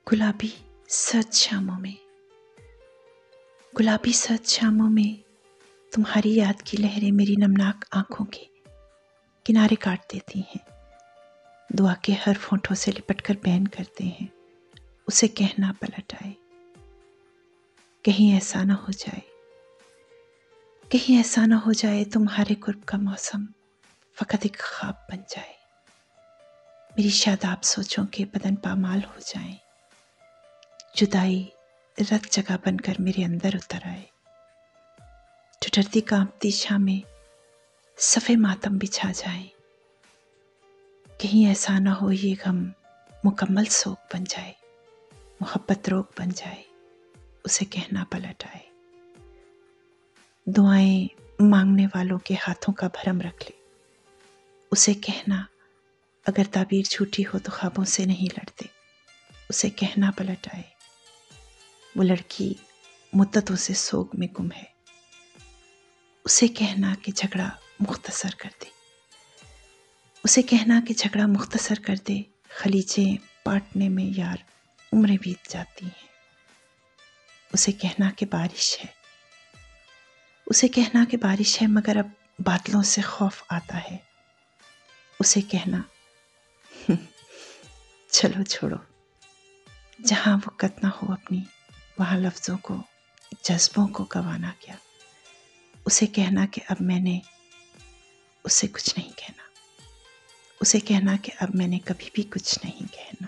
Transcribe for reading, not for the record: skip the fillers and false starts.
गुलाबी सर्द शामों में, गुलाबी सर्द शामों में तुम्हारी याद की लहरें मेरी नमनाक आंखों के किनारे काट देती हैं। दुआ के हर फोंठों से लिपटकर बैन करते हैं, उसे कहना पलट आए। कहीं ऐसा ना हो जाए, कहीं ऐसा ना हो जाए तुम्हारे कुर्ब का मौसम फकत एक ख्वाब बन जाए। मेरी शादाब सोचों के बदन पामाल हो जाएं, जुदाई रत जगह बनकर मेरे अंदर उतर आए। ठिठुरती कांपती शामें सफ़े मातम बिछा जाएं। कहीं ऐसा ना हो ये गम मुकम्मल सोग बन जाए, मोहब्बत रोग बन जाए, उसे कहना पलट आए। दुआएं मांगने वालों के हाथों का भरम रख ले, उसे कहना अगर ताबीर झूठी हो तो ख्वाबों से नहीं लड़ते, उसे कहना पलट आए। वो लड़की मुद्दतों से सोग में गुम है, उसे कहना कि झगड़ा मुख्तसर कर दे, उसे कहना कि झगड़ा मुख्तसर कर दे। खलीजें पाटने में यार उम्रें बीत जाती हैं, उसे कहना कि बारिश है, उसे कहना कि बारिश है मगर अब बादलों से खौफ आता है, उसे कहना चलो छोड़ो। जहाँ वक़्त ना हो अपनी वहाँ लफ्ज़ों को जज्बों को गंवाना क्या, उसे कहना कि अब मैंने उससे कुछ नहीं कहना, उसे कहना कि अब मैंने कभी भी कुछ नहीं कहना।